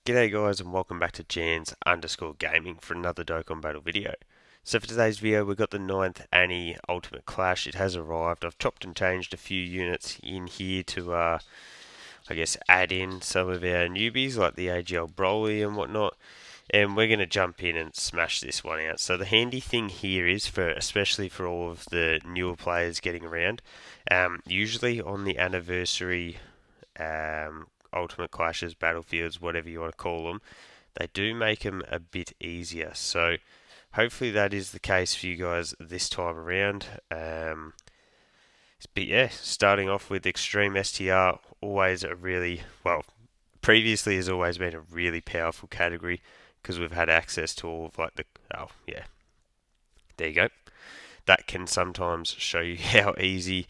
G'day guys and welcome back to Jans_gaming for another Dokkan Battle video. So for today's video we've got the ninth Anni Ultimate Clash. It has arrived. I've chopped and changed a few units in here to I guess add in some of our newbies like the AGL Broly and whatnot. And we're going to jump in and smash this one out. So the handy thing here is, especially for all of the newer players getting around, usually on the anniversary Ultimate Clashes, Battlefields, whatever you want to call them, they do make them a bit easier. So hopefully that is the case for you guys this time around. But yeah, starting off with Extreme STR, always a really, well, previously has always been a really powerful category because we've had access to all of like oh yeah, there you go. That can sometimes show you how easy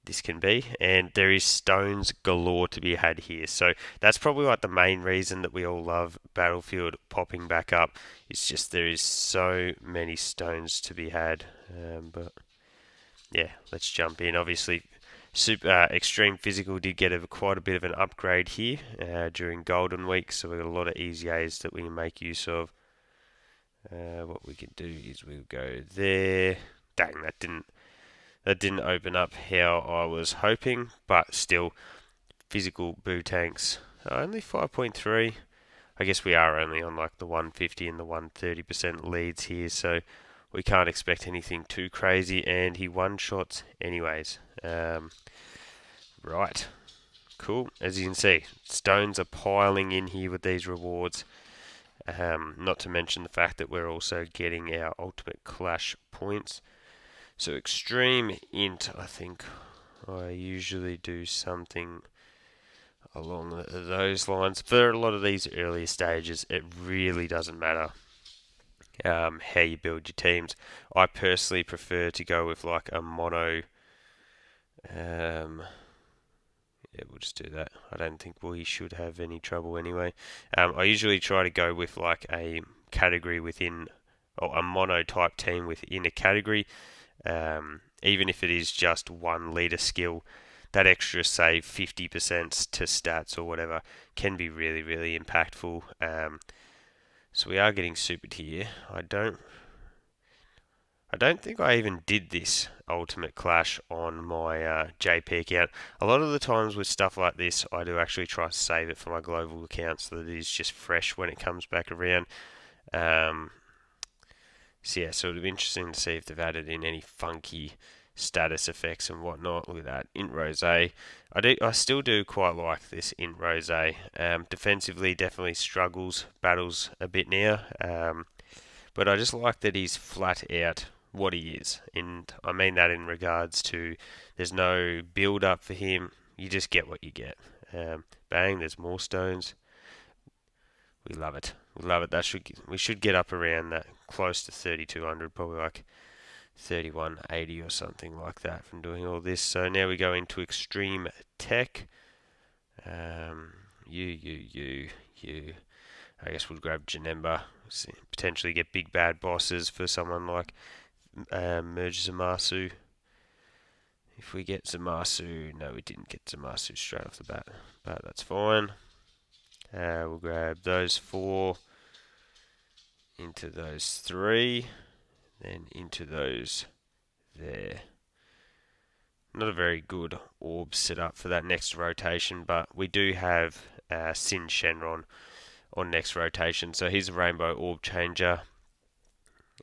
this can be, and there is stones galore to be had here. So that's probably like the main reason that we all love Battlefield popping back up. It's just there is so many stones to be had. But yeah, let's jump in. Obviously, Extreme Physical did get quite a bit of an upgrade here during Golden Week, so we've got a lot of easy A's that we can make use of. What we can do is we'll go there. Dang, that didn't open up how I was hoping, but still, physical boo tanks are only 5.3. I guess we are only on like the 150 and the 130% leads here, so we can't expect anything too crazy, and he one-shots anyways. Right, cool. As you can see, stones are piling in here with these rewards. Not to mention the fact that we're also getting our Ultimate Clash points. So Extreme Int, I think I usually do something along those lines. For a lot of these earlier stages, it really doesn't matter how you build your teams. I personally prefer to go with like a mono. Yeah, we'll just do that. I don't think we should have any trouble anyway. I usually try to go with like a category within, or a mono type team within a category. Even if it is just one leader skill, that extra, say, 50% to stats or whatever can be really, really impactful. So we are getting supered here. I don't think I even did this Ultimate Clash on my JP account. A lot of the times with stuff like this, I do actually try to save it for my global account so that it is just fresh when it comes back around. So yeah, so it'll be interesting to see if they've added in any funky status effects and whatnot. Look at that, Int Rose. I still do quite like this Int Rose. Defensively, definitely struggles, battles a bit now. But I just like that he's flat out what he is, and I mean that in regards to there's no build up for him. You just get what you get. Bang! There's more stones. We love it. We love it. We should get up around that, close to 3,200, probably like 3,180 or something like that from doing all this. So now we go into Extreme Tech. You. I guess we'll grab Janemba. Potentially get big bad bosses for someone like Merge Zamasu. If we get Zamasu, no, we didn't get Zamasu straight off the bat, but that's fine. We'll grab those 4 into those 3, then into those there. Not a very good orb set up for that next rotation, but we do have Sin Shenron on next rotation, so he's a rainbow orb changer.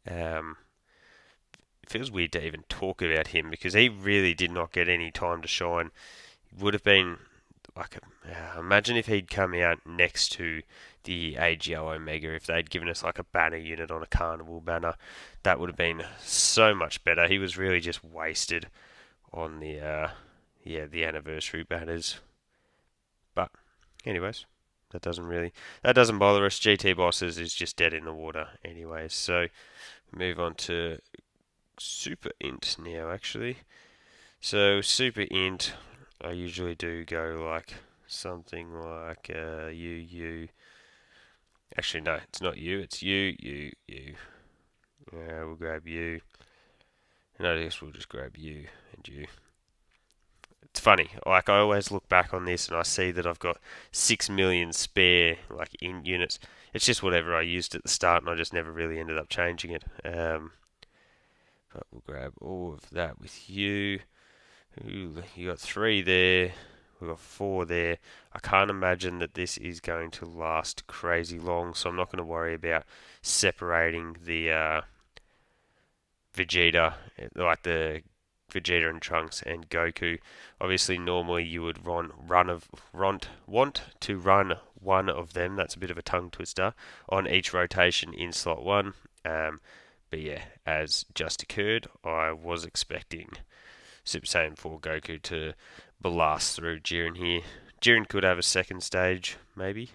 It feels weird to even talk about him because he really did not get any time to shine. Would have been like, imagine if he'd come out next to the AGL Omega, if they'd given us like a banner unit on a carnival banner, that would have been so much better. He was really just wasted on the anniversary banners. But anyways, that doesn't bother us. GT bosses is just dead in the water anyways. So move on to Super Int now actually. So Super Int, I usually do go like something like you. Actually, no, it's not you. It's you. We'll grab you. And I guess we'll just grab you and you. it's funny. Like I always look back on this and I see that I've got 6 million spare, like in units. It's just whatever I used at the start, and I just never really ended up changing it. But we'll grab all of that with you. Ooh, you got 3 there. We've got 4 there. I can't imagine that this is going to last crazy long, so I'm not going to worry about separating the Vegeta, like the Vegeta and Trunks and Goku. Obviously, normally you would want to run one of them. That's a bit of a tongue twister on each rotation in slot 1. But yeah, as just occurred, I was expecting Super Saiyan 4 Goku to blast through Jiren here. Jiren could have a second stage, maybe.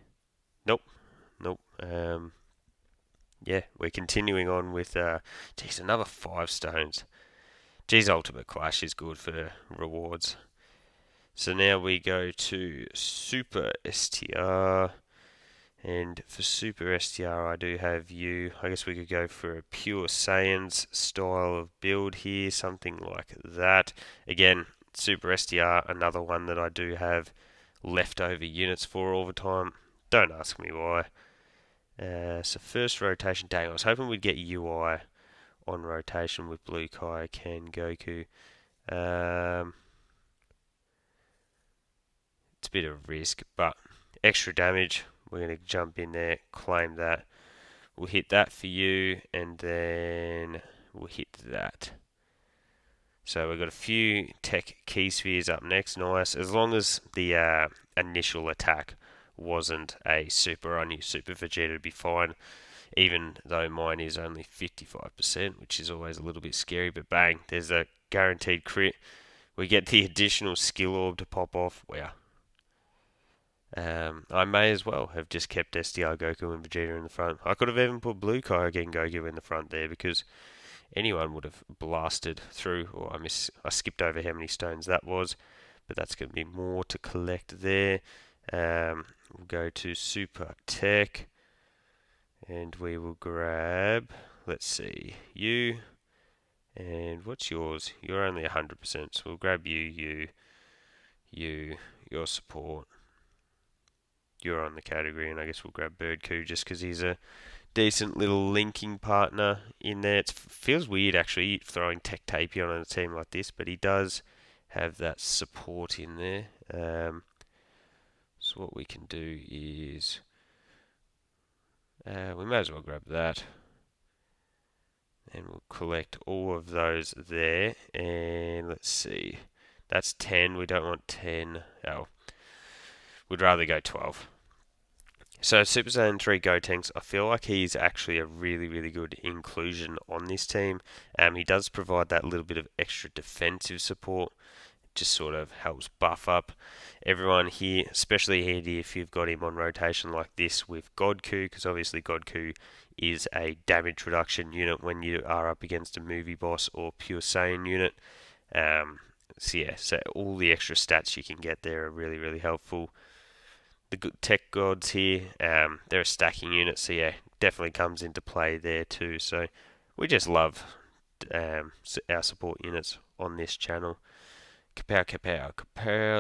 Nope. Yeah, we're continuing on with, geez, another 5 stones. Geez, Ultimate Clash is good for rewards. So now we go to Super STR. And for Super STR, I do have you. I guess we could go for a Pure Saiyans style of build here, something like that. Again, Super STR, another one that I do have leftover units for all the time. Don't ask me why. So first rotation, dang, I was hoping we'd get UI on rotation with Blue Kaioken Goku. It's a bit of a risk, but extra damage. We're going to jump in there, claim that. We'll hit that for you, and then we'll hit that. So we've got a few tech key spheres up next. Nice. As long as the initial attack wasn't a super unused Super Vegeta, it'd be fine. Even though mine is only 55%, which is always a little bit scary. But bang, there's a guaranteed crit. We get the additional skill orb to pop off. Wow. I may as well have just kept SDR Goku and Vegeta in the front. I could have even put Blue Kaioken Goku in the front there because anyone would have blasted through. Or I skipped over how many stones that was, but that's going to be more to collect there. We'll go to Super Tech, and we will grab, let's see, you, and what's yours? You're only 100%, so we'll grab you, your support. You're on the category, and I guess we'll grab Birdcoo just because he's a decent little linking partner in there. It feels weird actually throwing Tech Tapion on a team like this, but he does have that support in there. So what we can do is we may as well grab that, and we'll collect all of those there. And let's see, that's 10. We don't want 10. Oh, we'd rather go 12. So Super Saiyan 3 Gotenks, I feel like he's actually a really, really good inclusion on this team. He does provide that little bit of extra defensive support. It just sort of helps buff up everyone here, especially handy if you've got him on rotation like this with Godku, because obviously Godku is a damage reduction unit when you are up against a movie boss or Pure Saiyan unit. So all the extra stats you can get there are really, really helpful. The tech gods here, they're a stacking unit, so yeah, definitely comes into play there too. So we just love our support units on this channel. Kapow.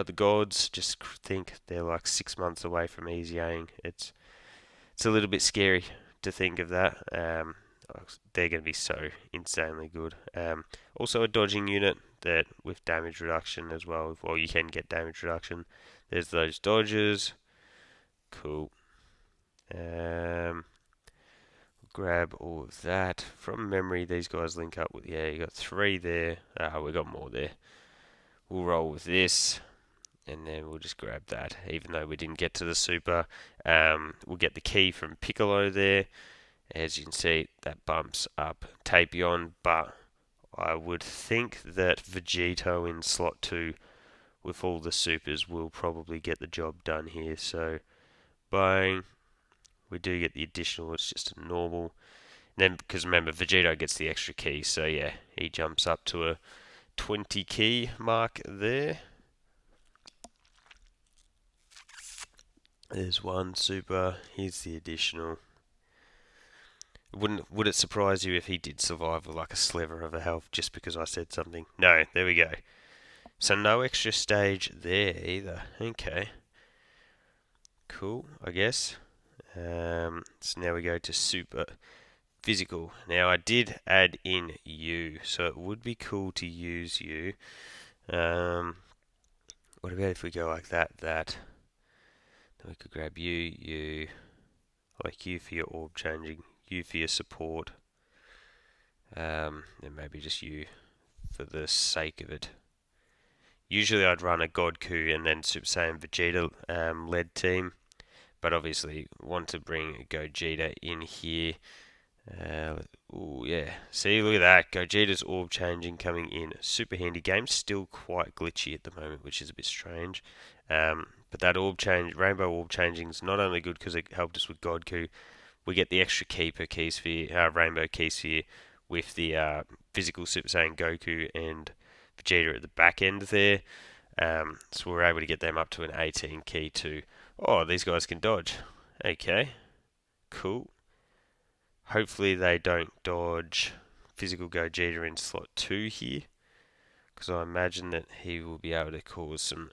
The gods, just think they're like 6 months away from easying. It's a little bit scary to think of that. They're going to be so insanely good. Also a dodging unit that with damage reduction as well. Well, you can get damage reduction. There's those dodges. Cool. Grab all of that. From memory, these guys link up with, yeah, you got 3 there. We got more there. We'll roll with this, and then we'll just grab that. Even though we didn't get to the super, we'll get the key from Piccolo there. As you can see, that bumps up Tapion, but I would think that Vegito in slot 2 with all the supers will probably get the job done here. So bang, we do get the additional, it's just a normal. And then, because remember, Vegito gets the extra key, so yeah, he jumps up to a 20 key mark there. There's one super, here's the additional. Would it surprise you if he did survive with like a sliver of a health just because I said something? No, there we go. So no extra stage there either. Okay, cool, I guess. So now we go to super physical. Now I did add in you, so it would be cool to use you. What about if we go like that, that? Then we could grab you, you, like you for your orb changing, you for your support, and maybe just you for the sake of it. Usually I'd run a Godku and then Super Saiyan Vegeta led team, but obviously want to bring Gogeta in here. Oh yeah, see, look at that. Gogeta's orb changing coming in. Super handy. Game's still quite glitchy at the moment, which is a bit strange. But that orb change, rainbow orb changing is not only good because it helped us with Godku, we get the extra keeper key sphere, rainbow key sphere with the physical Super Saiyan Goku and Vegeta at the back end there. So we're able to get them up to an 18 key too. Oh, these guys can dodge. Okay, cool. Hopefully they don't dodge physical Gogeta in slot 2 here, because I imagine that he will be able to cause some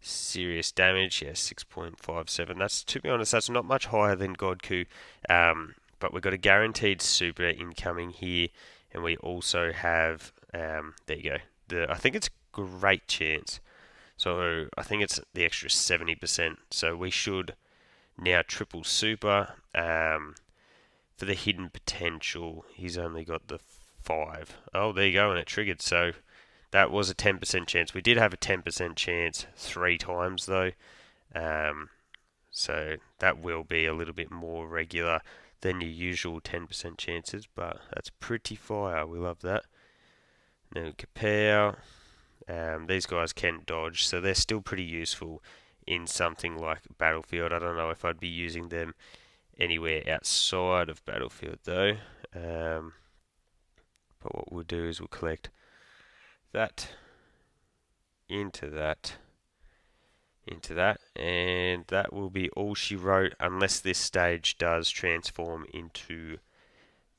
serious damage. Yeah, 6.57. That's, to be honest, that's not much higher than Godku, but we've got a guaranteed super incoming here, and we also have, there you go, I think it's great chance. So I think it's the extra 70%. So we should now triple super. For the hidden potential, he's only got the 5. Oh, there you go, and it triggered. So that was a 10% chance. We did have a 10% chance 3 times, though. So that will be a little bit more regular than your usual 10% chances, but that's pretty fire. We love that. Now, Kapow. These guys can dodge, so they're still pretty useful in something like Battlefield. I don't know if I'd be using them anywhere outside of Battlefield though. But what we'll do is we'll collect that into that, and that will be all she wrote unless this stage does transform into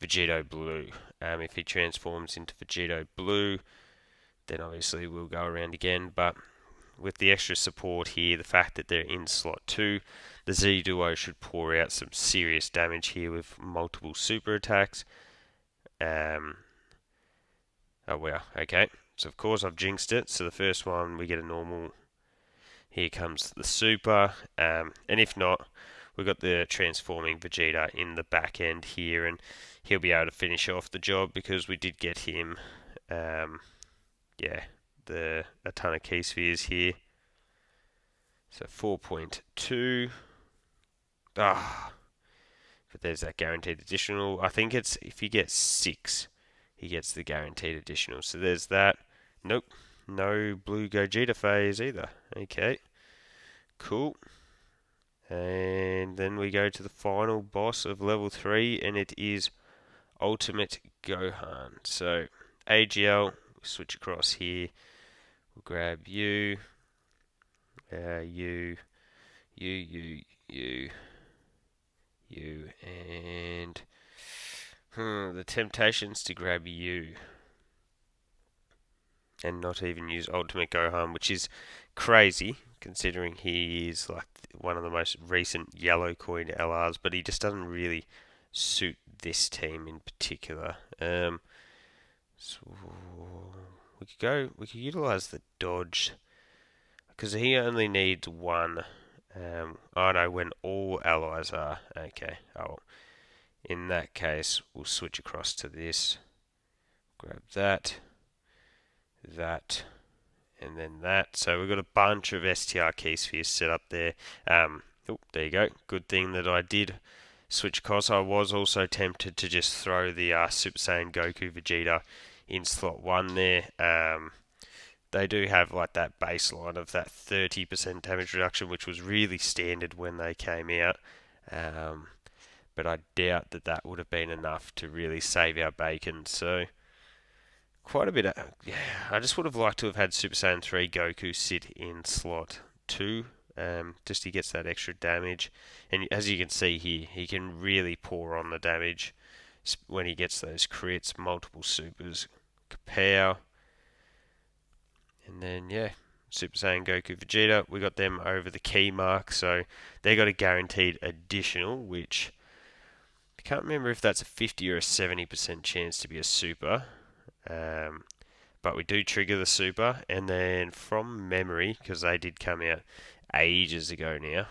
Vegito Blue. If he transforms into Vegito Blue, then obviously we'll go around again, but with the extra support here, the fact that they're in slot 2, the Z Duo should pour out some serious damage here with multiple super attacks. Oh wow, okay. So of course I've jinxed it. So the first one we get a normal. Here comes the super. And if not, we've got the transforming Vegeta in the back end here, and he'll be able to finish off the job because we did get him, yeah, a ton of key spheres here. So 4.2. Ah, but there's that guaranteed additional. I think it's if you get 6, he gets the guaranteed additional. So there's that. Nope, no blue Gogeta phase either. Okay, cool. And then we go to the final boss of level 3, and it is Ultimate Gohan. So AGL, switch across here. We'll grab you, you, and the temptations to grab you and not even use Ultimate Gohan, which is crazy considering he is like one of the most recent yellow coin LRs, but he just doesn't really suit this team in particular. So we could utilize the dodge because he only needs 1. Oh no, when all allies are. Okay, oh, in that case, we'll switch across to this. Grab that, and then that. So we've got a bunch of STR key spheres set up there. Oh, there you go. Good thing that I did switch across. I was also tempted to just throw the Super Saiyan Goku Vegeta in slot 1 there. They do have like that baseline of that 30% damage reduction, which was really standard when they came out. But I doubt that that would have been enough to really save our bacon. So quite a bit of, yeah, I just would have liked to have had Super Saiyan 3 Goku sit in slot 2. Just he gets that extra damage. And as you can see here, he can really pour on the damage when he gets those crits, multiple supers. Kapow. And then, yeah, Super Saiyan Goku Vegeta, we got them over the key mark, so they got a guaranteed additional, which I can't remember if that's a 50 or a 70% chance to be a super. Um, but we do trigger the super, and then from memory, because they did come out ages ago now,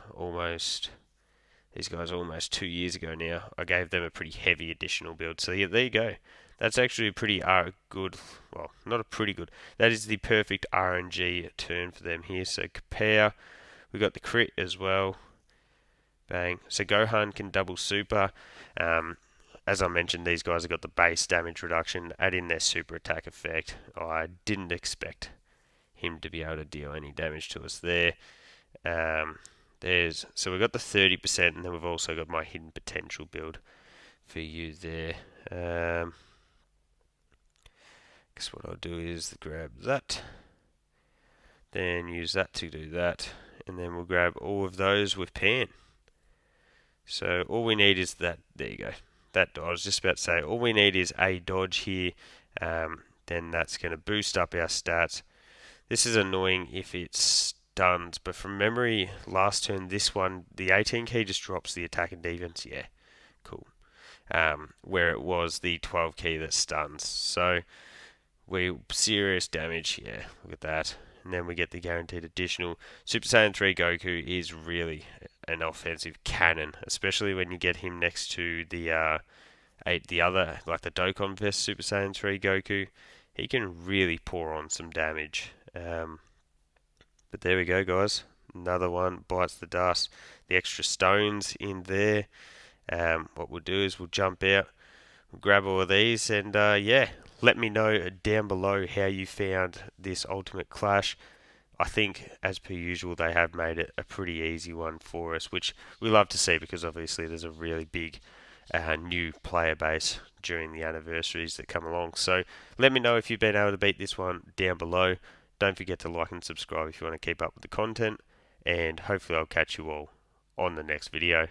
these guys are almost 2 years ago now, I gave them a pretty heavy additional build. So yeah, there you go. That's actually a pretty good, well, not a pretty good, that is the perfect RNG turn for them here. So compare, we got the crit as well. Bang. So Gohan can double super. As I mentioned, these guys have got the base damage reduction. Add in their super attack effect. I didn't expect him to be able to deal any damage to us there. So we've got the 30%, and then we've also got my hidden potential build for you there. Guess what I'll do is grab that, then use that to do that, and then we'll grab all of those with Pan. So all we need is that. There you go. That dodge. I was just about to say, all we need is a dodge here. Then that's going to boost up our stats. This is annoying if it stuns, but from memory, last turn, this one, the 18 key just drops the attack and defense. Yeah, cool. Where it was the 12 key that stuns. So we serious damage. Yeah, look at that. And then we get the guaranteed additional. Super Saiyan 3 Goku is really an offensive cannon, especially when you get him next to the other, like the Dokkan vs Super Saiyan 3 Goku. He can really pour on some damage. But there we go, guys. Another one bites the dust. The extra stones in there. What we'll do is we'll jump out, we'll grab all of these, and yeah, let me know down below how you found this Ultimate Clash. I think, as per usual, they have made it a pretty easy one for us, which we love to see because obviously there's a really big new player base during the anniversaries that come along. So let me know if you've been able to beat this one down below. Don't forget to like and subscribe if you want to keep up with the content, and hopefully I'll catch you all on the next video.